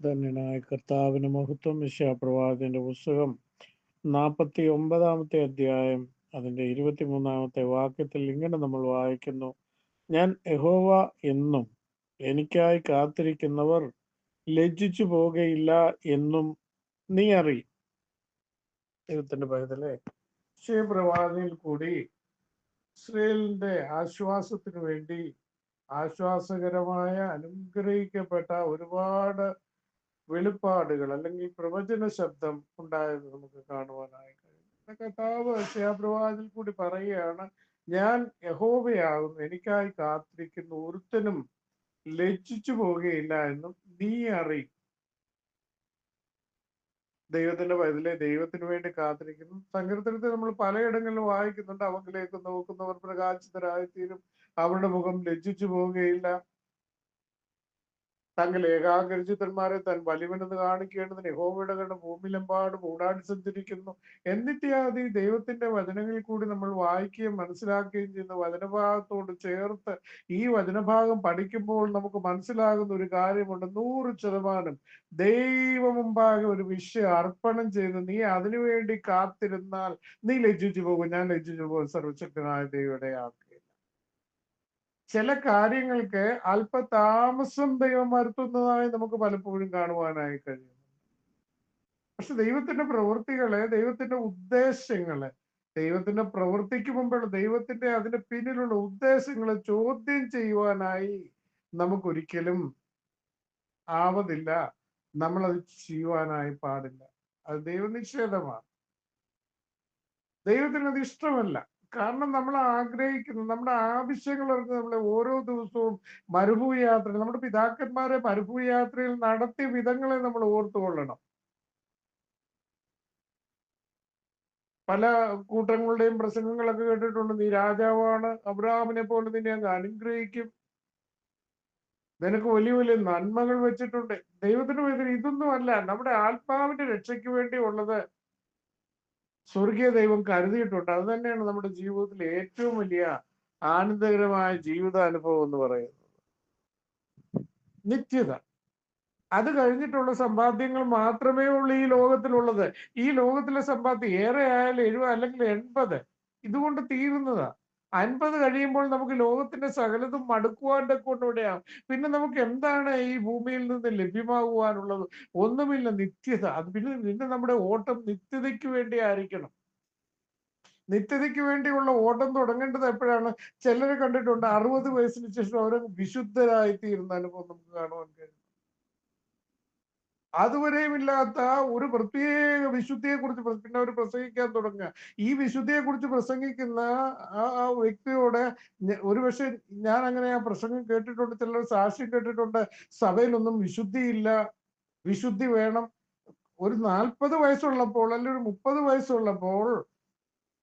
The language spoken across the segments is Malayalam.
ധന്യനായ കർത്താവിന് മഹത്വം. യെശയ്യാപ്രവാചകന്റെ പുസ്തകം 49 അധ്യായം അതിന്റെ 23 വാക്യത്തിൽ ഇങ്ങനെ നമ്മൾ വായിക്കുന്നു: ഞാൻ യഹോവ എന്നും എനിക്കായി കാത്തിരിക്കുന്നവർ ലജ്ജിച്ചു പോകയില്ല എന്നും നീ അറിയും. ദൈവത്തിന്റെ പൈതലേ, യെശയ്യാപ്രവാചകനിൽ കൂടി ഇസ്രായേലിന്റെ ആശ്വാസത്തിന് വേണ്ടി ആശ്വാസകരമായ അനുഗ്രഹിക്കപ്പെട്ട ഒരുപാട് വെളിപ്പാടുകൾ അല്ലെങ്കിൽ പ്രവചന ശബ്ദം ഉണ്ടായത് നമുക്ക് കാണുവാനായി കഴിയും. കർത്താവ് യെശയ്യാപ്രവാചകനിൽ കൂടി പറയുകയാണ്, ഞാൻ യഹോവയാകും, എനിക്കായി കാത്തിരിക്കുന്ന ഒരുത്തനും ലജ്ജിച്ചു പോവുകയില്ല എന്നും നീ അറിയും. ദൈവത്തിന്റെ പൈതലെ, ദൈവത്തിന് വേണ്ടി കാത്തിരിക്കുന്നു. സങ്കീർത്തനത്തിൽ നമ്മൾ പലയിടങ്ങളിലും വായിക്കുന്നുണ്ട്, അവങ്കിലേക്ക് നോക്കുന്നവർ പ്രകാശിതരായിത്തീരും, അവരുടെ മുഖം ലജ്ജിച്ചു പോവുകയില്ല. തങ്ങൾ ഏകാഗ്രചിത്തന്മാരെ താൻ വലിവനെന്ന് കാണിക്കേണ്ടതിന് യഹോവയുടെ കണ്ണ് ഭൂമിയിലെമ്പാടും ഊടാടി സഞ്ചരിക്കുന്നു. എന്നിത്യാദി ദൈവത്തിന്റെ വചനങ്ങളിൽ കൂടി നമ്മൾ വായിക്കുകയും മനസ്സിലാക്കുകയും ചെയ്യുന്ന വചനഭാഗത്തോട് ചേർത്ത് ഈ വചനഭാഗം പഠിക്കുമ്പോൾ നമുക്ക് മനസ്സിലാകുന്ന ഒരു കാര്യമുണ്ട്. 100% ദൈവം മുമ്പാകെ ഒരു വിഷയം അർപ്പണം ചെയ്ത് നീ അതിനുവേണ്ടി കാത്തിരുന്നാൽ നീ ലജ്ജിച്ചു പോകും. ഞാൻ ലജ്ജിച്ചു പോകും, സർവശക്തനായ ദൈവയുടെ ആക്കുകയില്ല. ചില കാര്യങ്ങൾക്ക് അല്പതാമസം ദൈവം വരുത്തുന്നതായി നമുക്ക് പലപ്പോഴും കാണുവാനായി കഴിയും. പക്ഷെ ദൈവത്തിന്റെ പ്രവൃത്തികളെ, ദൈവത്തിന്റെ ഉദ്ദേശങ്ങളെ, ദൈവത്തിന്റെ പ്രവൃത്തിക്ക് മുമ്പുള്ള ദൈവത്തിന്റെ അതിന്റെ പിന്നിലുള്ള ഉദ്ദേശങ്ങളെ ചോദ്യം ചെയ്യുവാനായി നമുക്കൊരിക്കലും ആവതില്ല. നമ്മളത് ചെയ്യുവാനായി പാടില്ല. അത് ദൈവനിഷേധമാണ്. ദൈവത്തിന് അത് ഇഷ്ടമല്ല. കാരണം നമ്മൾ ആഗ്രഹിക്കുന്നു, നമ്മുടെ ആവശ്യങ്ങൾ അറിഞ്ഞ് നമ്മളെ ഓരോ ദിവസവും മരുഭൂമി യാത്ര, നമ്മുടെ പിതാക്കന്മാരെ മരുഭൂമി യാത്രയിൽ നടത്തിയ വിധങ്ങളെ നമ്മൾ ഓർത്തുകൊള്ളണം. പല കൂട്ടങ്ങളുടെയും പ്രസംഗങ്ങളൊക്കെ കേട്ടിട്ടുണ്ട്. നീ രാജാവാണ്, അബ്രഹാമിനെ പോലെ നിന്നെ അങ്ങ് അനുഗ്രഹിക്കും, നിനക്ക് വലിയ വലിയ നന്മകൾ വെച്ചിട്ടുണ്ട്. ദൈവത്തിന് വേണ്ടി ഇതൊന്നും അല്ല. നമ്മുടെ ആത്മാവിന്റെ രക്ഷയ്ക്ക് വേണ്ടി ഉള്ളത് സ്വർഗീയ ദൈവം കരുതിയിട്ടുണ്ട്. അത് തന്നെയാണ് നമ്മുടെ ജീവിതത്തിലെ ഏറ്റവും വലിയ ആനന്ദകരമായ ജീവിതാനുഭവം എന്ന് പറയുന്നത്. നിത്യത. അത് കഴിഞ്ഞിട്ടുള്ള സമ്പാദ്യങ്ങൾ മാത്രമേ ഉള്ളൂ ഈ ലോകത്തിലുള്ളത്. ഈ ലോകത്തിലെ സമ്പാദ്യം ഏറെ ആയാലും 70 അല്ലെങ്കിൽ 80 ഇതുകൊണ്ട് തീരുന്നതാ. 50 കഴിയുമ്പോൾ നമുക്ക് ലോകത്തിന്റെ സകലതും മടുക്കുവാൻ്റെ കൊണ്ടിവിടെയാവും. പിന്നെ നമുക്ക് എന്താണ് ഈ ഭൂമിയിൽ നിന്ന് ലഭ്യമാകുവാനുള്ളത്? ഒന്നുമില്ല, നിത്യത. അത് പിന്നെ നമ്മുടെ ഓട്ടം നിത്യതയ്ക്ക് വേണ്ടി ആയിരിക്കണം. നിത്യതയ്ക്ക് വേണ്ടിയുള്ള ഓട്ടം തുടങ്ങേണ്ടത് എപ്പോഴാണ്? ചിലരെ കണ്ടിട്ടുണ്ട് 60 വയസ്സിന് ശേഷം അവർ വിശുദ്ധരായി തീരുന്ന അനുഭവം നമുക്ക് കാണുവാൻ കഴിയും. അതുവരെയും ഇല്ലാത്ത ഒരു പ്രത്യേക വിശുദ്ധിയെ കുറിച്ച് പിന്നെ അവർ പ്രസംഗിക്കാൻ തുടങ്ങുക. ഈ വിശുദ്ധിയെ കുറിച്ച് പ്രസംഗിക്കുന്ന ആ വ്യക്തിയോട് ഒരുപക്ഷെ ഞാൻ അങ്ങനെ ആ പ്രസംഗം കേട്ടിട്ടുണ്ട്, ചിലർ സാക്ഷ്യം കേട്ടിട്ടുണ്ട്, സഭയിലൊന്നും വിശുദ്ധിയില്ല, വിശുദ്ധി വേണം. ഒരു 40 വയസ്സുള്ളപ്പോൾ അല്ലെങ്കിൽ ഒരു 30 വയസ്സുള്ളപ്പോൾ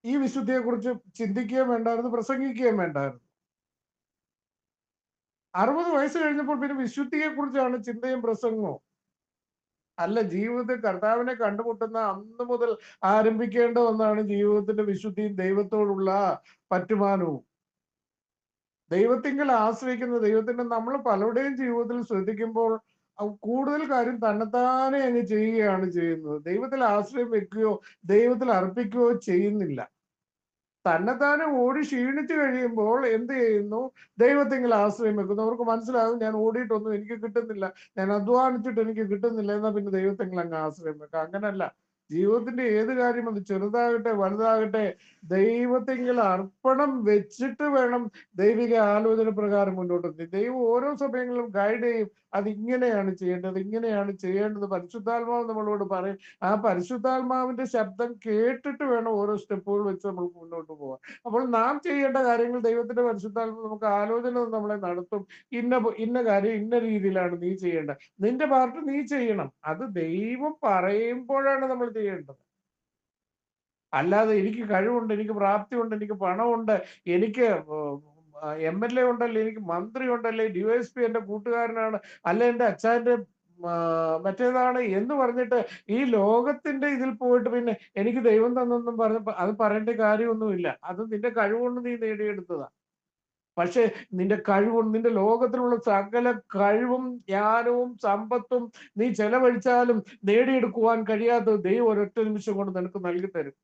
ഈ വിശുദ്ധിയെ കുറിച്ച് ചിന്തിക്കുകയും വേണ്ടായിരുന്നു, പ്രസംഗിക്കുകയും വേണ്ടായിരുന്നു. 60 വയസ്സ് കഴിഞ്ഞപ്പോൾ പിന്നെ വിശുദ്ധിയെ കുറിച്ചാണ് ചിന്തയും പ്രസംഗവും. അല്ല, ജീവിതത്തിൽ കർത്താവിനെ കണ്ടുമുട്ടുന്ന അന്ന് മുതൽ ആരംഭിക്കേണ്ട ഒന്നാണ് ജീവിതത്തിന്റെ വിശുദ്ധിയും ദൈവത്തോടുള്ള പറ്റുമാനവും. ദൈവത്തിങ്കൽ ആശ്രയിക്കുന്ന ദൈവത്തിന്റെ നമ്മൾ പലരുടെയും ജീവിതത്തിൽ ശ്രദ്ധിക്കുമ്പോൾ കൂടുതൽ കാര്യം തന്നെത്താനെ അങ്ങ് ചെയ്യുകയാണ് ചെയ്യുന്നത്. ദൈവത്തിൽ ആശ്രയം വെക്കുകയോ ദൈവത്തിൽ അർപ്പിക്കുകയോ ചെയ്യുന്നില്ല. തന്നെത്താനെ ഓടി ക്ഷീണിച്ചു കഴിയുമ്പോൾ എന്ത് ചെയ്യുന്നു? ദൈവത്തിങ്കിൽ ആശ്രയം വെക്കുന്നു. അവർക്ക് മനസ്സിലാകും, ഞാൻ ഓടിയിട്ടൊന്നും എനിക്ക് കിട്ടുന്നില്ല, ഞാൻ അധ്വാനിച്ചിട്ട് എനിക്ക് കിട്ടുന്നില്ല, എന്നാൽ പിന്നെ ദൈവത്തിങ്കിൽ അങ്ങ് ആശ്രയം വെക്കാം. അങ്ങനല്ല. ജീവിതത്തിന്റെ ഏത് കാര്യം, അത് ചെറുതാകട്ടെ വലുതാകട്ടെ, ദൈവത്തിങ്കിൽ അർപ്പണം വെച്ചിട്ട് വേണം ദൈവിക ആലോചന പ്രകാരം മുന്നോട്ട് പോയി. ദൈവം ഓരോ സമയങ്ങളിലും ഗൈഡ് ചെയ്യും. അത് ഇങ്ങനെയാണ് ചെയ്യേണ്ടത്, ഇങ്ങനെയാണ് ചെയ്യേണ്ടത്. പരിശുദ്ധാത്മാവ് നമ്മളോട് പറയും. ആ പരിശുദ്ധാത്മാവിന്റെ ശബ്ദം കേട്ടിട്ട് വേണം ഓരോ സ്റ്റെപ്പുകൾ വെച്ച് നമ്മൾ മുന്നോട്ട് പോകാൻ. അപ്പോൾ നാം ചെയ്യേണ്ട കാര്യങ്ങൾ ദൈവത്തിന്റെ പരിശുദ്ധാത്മാവ് നമുക്ക് ആലോചന നമ്മളെ നടത്തും. ഇന്ന കാര്യം ഇന്ന രീതിയിലാണ് നീ ചെയ്യേണ്ടത്, നിന്റെ പാർട്ട് നീ ചെയ്യണം. അത് ദൈവം പറയുമ്പോഴാണ് നമ്മൾ ചെയ്യേണ്ടത്. അല്ലാതെ എനിക്ക് കഴിവുണ്ട്, എനിക്ക് പ്രാപ്തിയുണ്ട്, എനിക്ക് പണമുണ്ട്, എനിക്ക് MLA ഉണ്ടല്ലേ, എനിക്ക് മന്ത്രി ഉണ്ടല്ലേ, DYSP എന്റെ കൂട്ടുകാരനാണ്, അല്ല എന്റെ അച്ഛൻ്റെ മറ്റേതാണ് എന്ന് പറഞ്ഞിട്ട് ഈ ലോകത്തിന്റെ ഇതിൽ പോയിട്ട് പിന്നെ എനിക്ക് ദൈവം തന്നൊന്നും അത് പറയേണ്ട കാര്യമൊന്നുമില്ല. അത് നിന്റെ കഴിവുകൊണ്ട് നീ നേടിയെടുത്തതാ. പക്ഷെ നിന്റെ കഴിവും നിന്റെ ലോകത്തിലുള്ള സകല കഴിവും ജ്ഞാനവും സമ്പത്തും നീ ചെലവഴിച്ചാലും നേടിയെടുക്കുവാൻ കഴിയാത്ത ദൈവം ഒരൊറ്റ നിമിഷം കൊണ്ട് നിനക്ക് നൽകി തരും.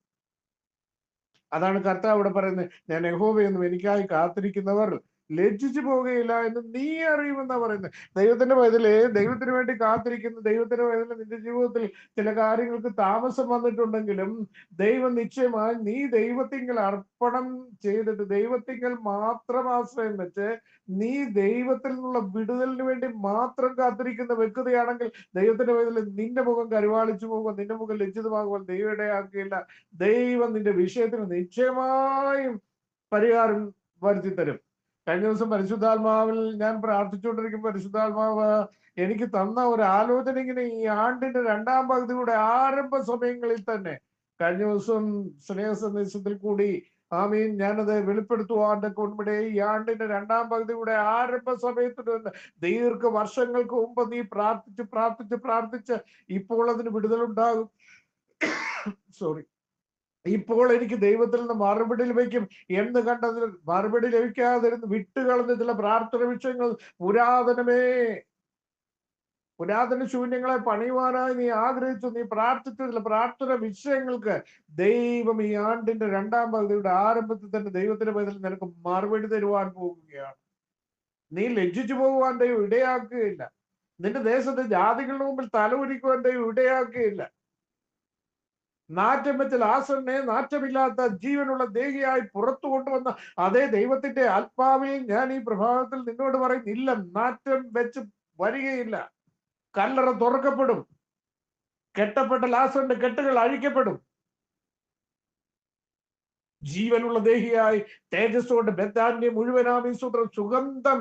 അതാണ് കർത്താവ് ഇവിടെ പറയുന്നത്, ഞാൻ യഹോവയെന്നും എനിക്കായി കാത്തിരിക്കുന്നവർ ലജ്ജിച്ചു പോകുകയില്ല എന്ന് നീ അറിയുമെന്നാ പറയുന്നത്. ദൈവത്തിന്റെ പൈതലേ, ദൈവത്തിന് വേണ്ടി കാത്തിരിക്കുന്ന ദൈവത്തിന്റെ പൈതല്, നിന്റെ ജീവിതത്തിൽ ചില കാര്യങ്ങൾക്ക് താമസം വന്നിട്ടുണ്ടെങ്കിലും ദൈവം നിശ്ചയമായി നീ ദൈവത്തിങ്കൽ അർപ്പണം ചെയ്തിട്ട് ദൈവത്തിങ്കൽ മാത്രം ആശ്രയം വെച്ച് നീ ദൈവത്തിൽ നിന്നുള്ള വിടുതലിന് വേണ്ടി മാത്രം കാത്തിരിക്കുന്ന വ്യക്തിയാണെങ്കിൽ ദൈവത്തിന്റെ പൈതല് നിന്റെ മുഖം കരുവാളിച്ചു പോകുക, നിന്റെ മുഖം ലജ്ജിതമാകുവാൻ ദൈവം ഇടയാക്കുകയില്ല. ദൈവം നിന്റെ വിഷയത്തിന് നിശ്ചയമായും പരിഹാരം വരുത്തി തരും. കഴിഞ്ഞ ദിവസം പരിശുദ്ധാത്മാവിൽ ഞാൻ പ്രാർത്ഥിച്ചുകൊണ്ടിരിക്കുമ്പോൾ പരിശുദ്ധാത്മാവ് എനിക്ക് തന്ന ഒരു ആലോചന ഇങ്ങനെ, ഈ ആണ്ടിന്റെ 2ാം പകുതിയുടെ ആരംഭ സമയങ്ങളിൽ തന്നെ കഴിഞ്ഞ ദിവസം സ്നേഹ സന്ദേശത്തിൽ കൂടി ആമീൻ ഞാനത് വെളിപ്പെടുത്തുവാന്റെ കൊണ്ടിടെ ഈ ആണ്ടിന്റെ 2ാം പകുതിയുടെ ആരംഭ സമയത്ത് തന്നെ ദീർഘ വർഷങ്ങൾക്ക് മുമ്പ് നീ പ്രാർത്ഥിച്ച് പ്രാർത്ഥിച്ച് പ്രാർത്ഥിച്ച് ഇപ്പോൾ അതിന് വിടുതലുണ്ടാകും. സോറി, ഇപ്പോൾ എനിക്ക് ദൈവത്തിൽ നിന്ന് മറുപടി ലഭിക്കും എന്ന് കണ്ടതിൽ മറുപടി ലഭിക്കാതിരുന്ന് വിട്ടുകളഞ്ഞ ചില പ്രാർത്ഥന വിഷയങ്ങൾ, പുരാതന ശൂന്യങ്ങളെ പണിയുവാനായി നീ ആഗ്രഹിച്ചു, നീ പ്രാർത്ഥിച്ച ചില പ്രാർത്ഥന വിഷയങ്ങൾക്ക് ദൈവം ഈ ആണ്ടിന്റെ 2ാം പകുതിയുടെ ആരംഭത്തിൽ തന്നെ ദൈവത്തിന്റെ പൈതൽ നിനക്ക് മറുപടി തരുവാൻ പോകുകയാണ്. നീ ലജ്ജിച്ചു പോകുവാൻ ദൈവം ഇടയാക്കുകയില്ല. നിന്റെ ദേശത്തെ ജാതികളുടെ മുമ്പിൽ തലകുനിക്കുവാൻ ദൈവം ഇടയാക്കുകയില്ല. നാറ്റം വെച്ച ലാസറിനെ നാറ്റമില്ലാത്ത ജീവനുള്ള ദേഹിയായി പുറത്തു കൊണ്ടുവന്ന അതേ ദൈവത്തിന്റെ ആത്മാവിൽ ഞാൻ ഈ പ്രഭാതത്തിൽ നിന്നോട് പറയുന്നില്ല, നാറ്റം വെച്ച് വരികയില്ല. കല്ലറ തുറക്കപ്പെടും, കെട്ടപ്പെട്ട ലാസറിന്റെ കെട്ടുകൾ അഴിക്കപ്പെടും. ജീവനുള്ള ദേഹിയായി തേജസ്സോട് ബെഥാന്യ മുഴുവൻ ആമീസൂത്രം സുഗന്ധം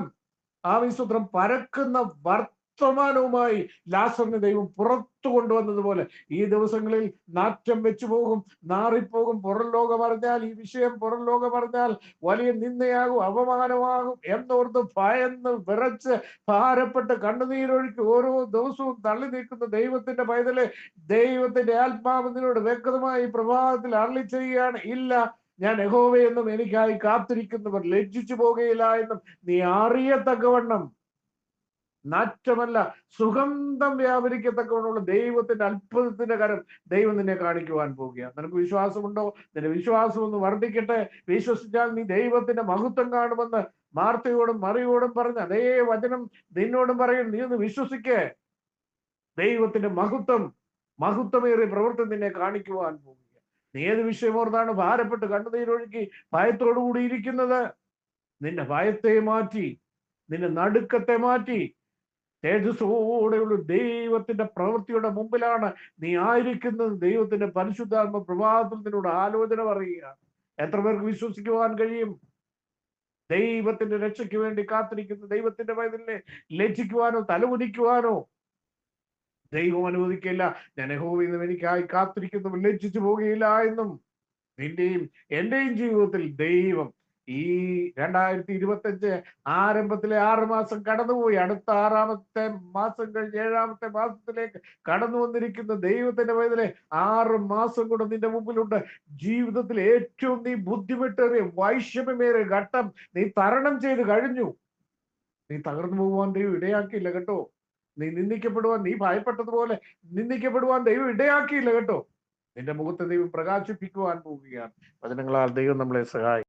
ആമീസൂത്രം പരക്കുന്ന വർത്തമാനവുമായി ലാസറിനെ ദൈവം പുറത്തു കൊണ്ടുവന്നതുപോലെ ഈ ദിവസങ്ങളിൽ നാറ്റം വെച്ചു പോകും, നാറിപ്പോകും. പുറം ലോകം അറിഞ്ഞാൽ ഈ വിഷയം പുറം ലോകം അറിഞ്ഞാൽ വലിയ നിന്ദയാകും, അപമാനമാകും എന്നോർത്ത് ഭയന്ന് വിറച്ച് ഭാരപ്പെട്ട് കണ്ണുനീരൊഴുക്കി ഓരോ ദിവസവും തള്ളി നീക്കുന്ന ദൈവത്തിന്റെ പൈതലെ, ദൈവത്തിന്റെ ആത്മാവ് നിന്നോട് വ്യക്തമായി പ്രഭാതത്തിൽ അരുളി ചെയ്യുകയാണ്, ഇല്ല, ഞാൻ യഹോവയെന്നും എനിക്കായി കാത്തിരിക്കുന്നവർ ലജ്ജിച്ചു പോകുകയില്ല എന്നും നീ അറിയത്തക്കവണ്ണം നാറ്റമല്ല സുഗന്ധം വ്യാപരിക്കത്തക്കവണ്ണമുള്ള ദൈവത്തിന്റെ അത്ഭുതത്തിന്റെ കരം ദൈവം നിന്നെ കാണിക്കുവാൻ പോവുകയാണ്. നിനക്ക് വിശ്വാസമുണ്ടോ? നിന്റെ വിശ്വാസം ഒന്ന് വർദ്ധിക്കട്ടെ. വിശ്വസിച്ചാൽ നീ ദൈവത്തിന്റെ മഹത്വം കാണുമെന്ന് മാർത്തയോടും മറിയോടും പറഞ്ഞ അതേ വചനം നിന്നോടും പറയും. നീ ഒന്ന് വിശ്വസിക്കേ. ദൈവത്തിന്റെ മഹത്വമേറിയ പ്രവൃത്തി നിന്നെ കാണിക്കുവാൻ പോവുക. നീ ഏത് വിഷയമോർത്താണ് ഭാരപ്പെട്ട് കണ്ണുനീരൊഴുക്കി ഭയത്തോടു കൂടി ഇരിക്കുന്നത്? നിന്റെ ഭയത്തെ മാറ്റി, നിന്റെ നടുക്കത്തെ മാറ്റി തേജസ്സോടെയുള്ള ദൈവത്തിന്റെ പ്രവൃത്തിയുടെ മുമ്പിലാണ് നീ ആയിരിക്കുന്നത്. ദൈവത്തിന്റെ പരിശുദ്ധാത്മ പ്രഭാതത്തിൽ നിന്നോട് ആലോചന പറയുകയാണ്. എത്ര പേർക്ക് വിശ്വസിക്കുവാൻ കഴിയും? ദൈവത്തിന്റെ രക്ഷയ്ക്ക് വേണ്ടി കാത്തിരിക്കുന്ന ദൈവത്തിന്റെ പൈതലിനെ ലജ്ജിക്കുവാനോ തലകുനിക്കുവാനോ ദൈവം അനുവദിക്കില്ല. ഞാൻ യഹോവയെന്നും എനിക്കായി കാത്തിരിക്കുന്നവർ ലജ്ജിച്ചു പോകുകയില്ല എന്നും നിന്റെയും എന്റെയും ജീവിതത്തിൽ ദൈവം ഈ 2025 ആരംഭത്തിലെ 6 മാസം കടന്നുപോയി. അടുത്ത 6ാമത്തെ മാസം കഴിഞ്ഞ് 7ാമത്തെ മാസത്തിലേക്ക് കടന്നു വന്നിരിക്കുന്ന ദൈവത്തിന്റെ പൈതലെ 6 മാസം കൂടെ നിന്റെ മുമ്പിലുണ്ട്. ജീവിതത്തിൽ ഏറ്റവും നീ ബുദ്ധിമുട്ടേറിയ വൈഷമ്യമേറിയ ഘട്ടം നീ തരണം ചെയ്ത് കഴിഞ്ഞു. നീ തകർന്നു പോകുവാൻ ദൈവം ഇടയാക്കിയില്ല കേട്ടോ. നീ നിന്ദിക്കപ്പെടുവാൻ, നീ ഭയപ്പെട്ടതുപോലെ നിന്ദിക്കപ്പെടുവാൻ ദൈവം ഇടയാക്കിയില്ല കേട്ടോ. നിന്റെ മുഖത്തെ ദൈവം പ്രകാശിപ്പിക്കുവാൻ പോവുകയാണ്. വചനങ്ങളാൽ ദൈവം നമ്മളെ സഹായിക്കും.